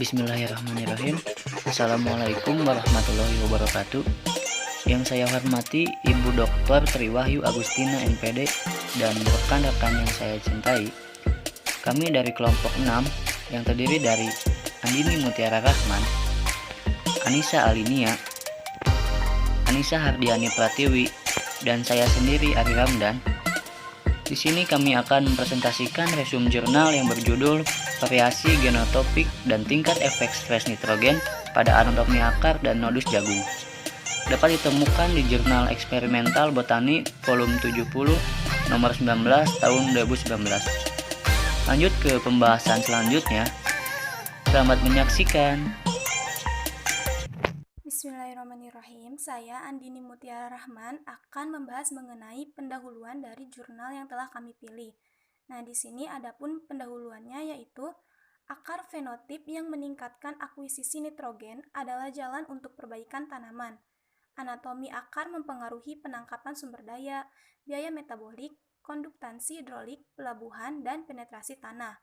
Bismillahirrahmanirrahim. Assalamualaikum warahmatullahi wabarakatuh. Yang saya hormati Ibu Dr. Triwahyu Agustina MPD dan rekan-rekan yang saya cintai. Kami dari kelompok 6 yang terdiri dari Andini Mutiara Rahman, Anissa Alinia, Anissa Hardiani Pratiwi, dan saya sendiri Ari Ramdan. Di sini kami akan mempresentasikan resume jurnal yang berjudul Variasi Genotopik dan Tingkat Efek Stres Nitrogen pada Anatomi Akar dan Nodus Jagung. Dapat ditemukan di Jurnal Eksperimental Botani volume 70 nomor 19 tahun 2019. Lanjut ke pembahasan selanjutnya. Selamat menyaksikan. Bismillahirrahmanirrahim. Saya Andini Mutiara Rahman akan membahas mengenai pendahuluan dari jurnal yang telah kami pilih. Nah, di sini adapun pendahuluannya yaitu akar fenotip yang meningkatkan akuisisi nitrogen adalah jalan untuk perbaikan tanaman. Anatomi akar mempengaruhi penangkapan sumber daya, biaya metabolik, konduktansi hidrolik, pelabuhan, dan penetrasi tanah.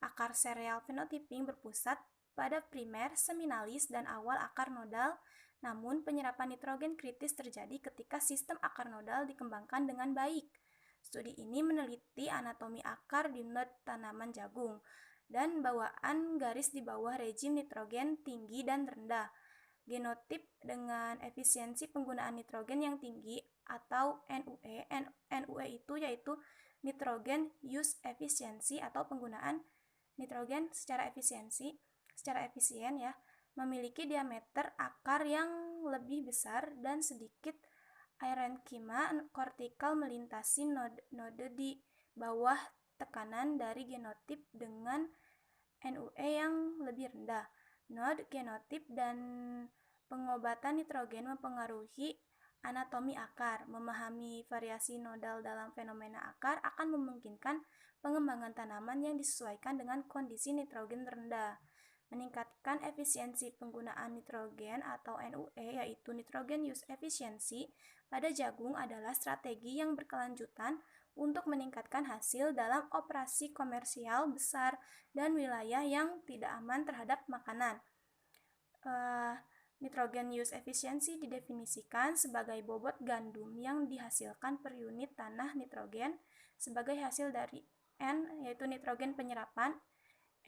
Akar sereal phenotyping berpusat pada primer, seminalis, dan awal akar nodal, namun penyerapan nitrogen kritis terjadi ketika sistem akar nodal dikembangkan dengan baik. Studi ini meneliti anatomi akar di node tanaman jagung dan bawaan garis di bawah rejim nitrogen tinggi dan rendah. Genotip dengan efisiensi penggunaan nitrogen yang tinggi atau NUE. NUE itu yaitu nitrogen use efficiency atau penggunaan nitrogen secara efisien ya, memiliki diameter akar yang lebih besar dan sedikit parenkima kortikal melintasi node di bawah tekanan dari genotip dengan NUE yang lebih rendah. Node, genotip, dan pengobatan nitrogen mempengaruhi anatomi akar. Memahami variasi nodal dalam fenomena akar akan memungkinkan pengembangan tanaman yang disesuaikan dengan kondisi nitrogen rendah. Meningkatkan efisiensi penggunaan nitrogen atau NUE yaitu nitrogen use efficiency pada jagung adalah strategi yang berkelanjutan untuk meningkatkan hasil dalam operasi komersial besar dan wilayah yang tidak aman terhadap makanan. Nitrogen use efficiency didefinisikan sebagai bobot gandum yang dihasilkan per unit tanah nitrogen sebagai hasil dari N yaitu nitrogen penyerapan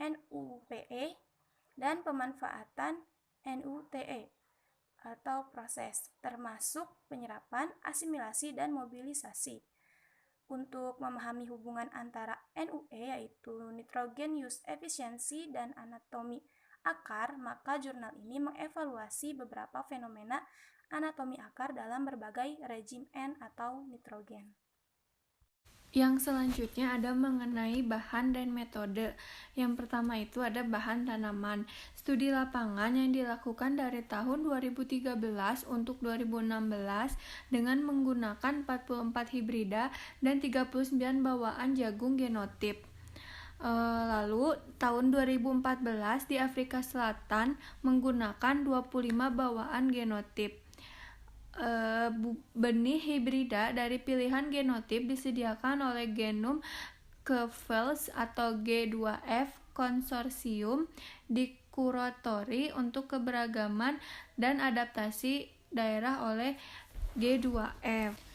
NUPE dan pemanfaatan NUTE atau proses, termasuk penyerapan, asimilasi, dan mobilisasi. Untuk memahami hubungan antara NUE yaitu nitrogen use efficiency dan anatomi akar, maka jurnal ini mengevaluasi beberapa fenomena anatomi akar dalam berbagai rejim N atau nitrogen. Yang selanjutnya ada mengenai bahan dan metode. Yang pertama itu ada bahan tanaman. Studi lapangan yang dilakukan dari tahun 2013 untuk 2016 dengan menggunakan 44 hibrida dan 39 bawaan jagung genotip. Lalu tahun 2014 di Afrika Selatan menggunakan 25 bawaan genotip. Benih hibrida dari pilihan genotip disediakan oleh Genome Kevels atau G2F Konsorsium di kuratori untuk keberagaman dan adaptasi daerah oleh G2F.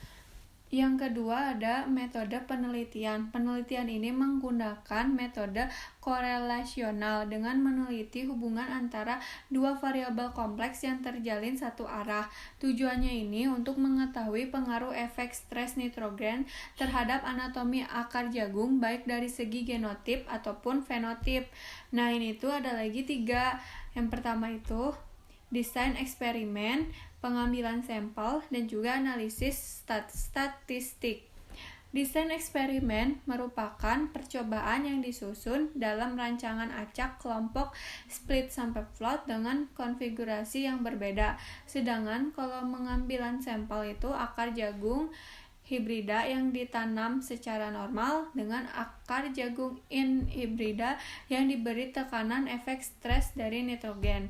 Yang kedua ada metode penelitian. Penelitian ini menggunakan metode korelasional dengan meneliti hubungan antara dua variabel kompleks yang terjalin satu arah. Tujuannya ini untuk mengetahui pengaruh efek stres nitrogen terhadap anatomi akar jagung baik dari segi genotip ataupun fenotip. Nah, ini tuh ada lagi 3. Yang pertama itu desain eksperimen, pengambilan sampel, dan juga analisis statistik. Desain eksperimen merupakan percobaan yang disusun dalam rancangan acak kelompok split sampai float dengan konfigurasi yang berbeda. Sedangkan kalau pengambilan sampel itu akar jagung hibrida yang ditanam secara normal dengan akar jagung in hibrida yang diberi tekanan efek stres dari nitrogen.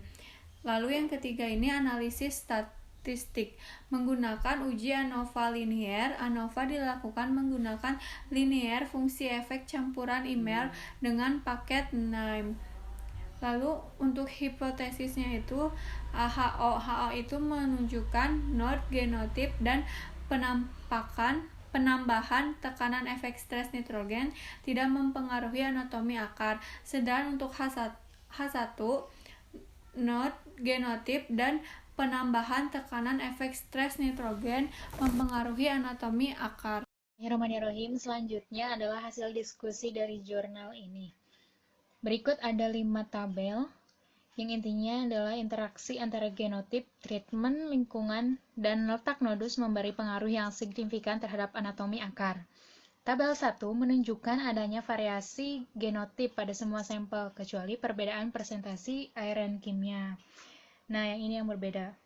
Lalu yang ketiga ini analisis statistik. Menggunakan uji ANOVA linier. ANOVA dilakukan menggunakan linear fungsi efek campuran IMER dengan paket NIME. Lalu untuk hipotesisnya itu HO itu menunjukkan node genotip dan penambahan tekanan efek stres nitrogen tidak mempengaruhi anatomi akar. Sedang untuk H1 node genotip dan penambahan tekanan efek stres nitrogen mempengaruhi anatomi akar. Bismillahirrahmanirrahim. Selanjutnya adalah hasil diskusi dari jurnal ini. Berikut ada 5 tabel yang intinya adalah interaksi antara genotip, treatment, lingkungan, dan letak nodus memberi pengaruh yang signifikan terhadap anatomi akar. Tabel 1 menunjukkan adanya variasi genotip pada semua sampel, kecuali perbedaan presentasi ARN kimia. Nah, yang ini yang berbeda,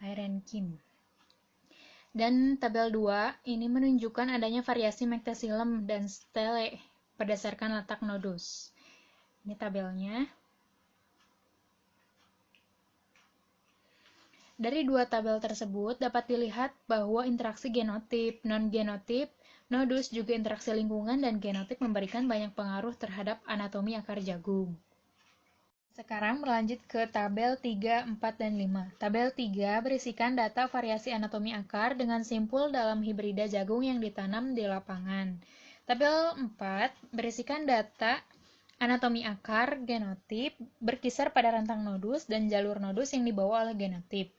ARN kim. Dan tabel 2 ini menunjukkan adanya variasi mectacillum dan stele berdasarkan letak nodus. Ini tabelnya. Dari dua tabel tersebut dapat dilihat bahwa interaksi genotip, non-genotip, nodus juga interaksi lingkungan dan genotip memberikan banyak pengaruh terhadap anatomi akar jagung. Sekarang berlanjut ke tabel 3, 4, dan 5. Tabel 3 berisikan data variasi anatomi akar dengan simpul dalam hibrida jagung yang ditanam di lapangan. Tabel 4 berisikan data anatomi akar genotip berkisar pada rantang nodus dan jalur nodus yang dibawa oleh genotip.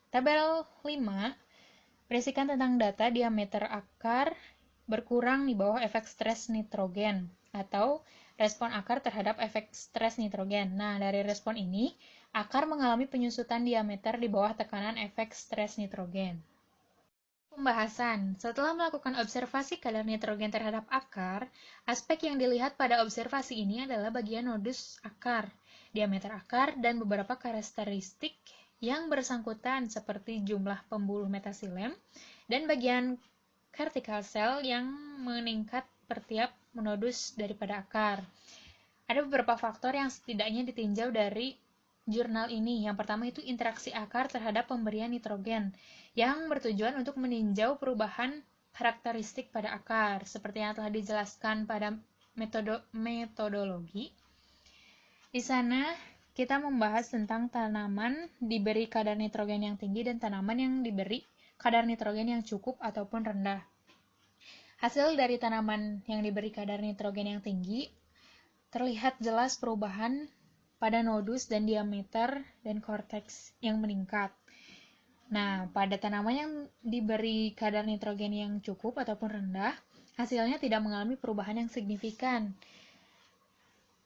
Tabel 5 berisikan tentang data diameter akar berkurang di bawah efek stres nitrogen atau respon akar terhadap efek stres nitrogen. Nah, dari respon ini, akar mengalami penyusutan diameter di bawah tekanan efek stres nitrogen. Pembahasan. Setelah melakukan observasi kadar nitrogen terhadap akar, aspek yang dilihat pada observasi ini adalah bagian nodus akar, diameter akar, dan beberapa karakteristik yang bersangkutan seperti jumlah pembuluh metasilem dan bagian vertikal sel yang meningkat per tiap nodus daripada akar. Ada beberapa faktor yang setidaknya ditinjau dari jurnal ini. Yang pertama itu interaksi akar terhadap pemberian nitrogen yang bertujuan untuk meninjau perubahan karakteristik pada akar seperti yang telah dijelaskan pada metodologi. Di sana kita membahas tentang tanaman diberi kadar nitrogen yang tinggi dan tanaman yang diberi kadar nitrogen yang cukup ataupun rendah. Hasil dari tanaman yang diberi kadar nitrogen yang tinggi terlihat jelas perubahan pada nodus dan diameter dan korteks yang meningkat. Nah, pada tanaman yang diberi kadar nitrogen yang cukup ataupun rendah, hasilnya tidak mengalami perubahan yang signifikan.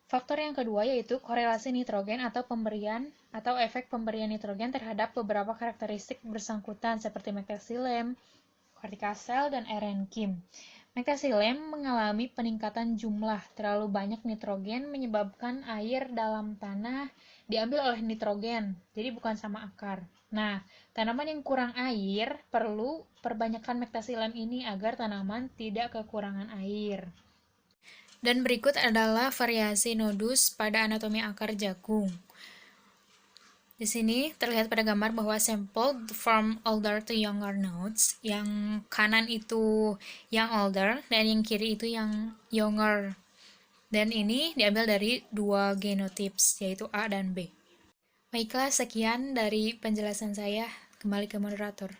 Faktor yang kedua yaitu korelasi nitrogen atau pemberian atau efek pemberian nitrogen terhadap beberapa karakteristik bersangkutan seperti mectacillem, cortical cell, dan ARN kim. Mectacillem mengalami peningkatan jumlah terlalu banyak nitrogen menyebabkan air dalam tanah diambil oleh nitrogen, jadi bukan sama akar. Nah, tanaman yang kurang air perlu perbanyakkan mectacillem ini agar tanaman tidak kekurangan air. Dan berikut adalah variasi nodus pada anatomi akar jagung. Di sini terlihat pada gambar bahwa sampel from older to younger nodes, yang kanan itu yang older dan yang kiri itu yang younger. Dan ini diambil dari dua genotypes, yaitu A dan B. Baiklah, sekian dari penjelasan saya. Kembali ke moderator.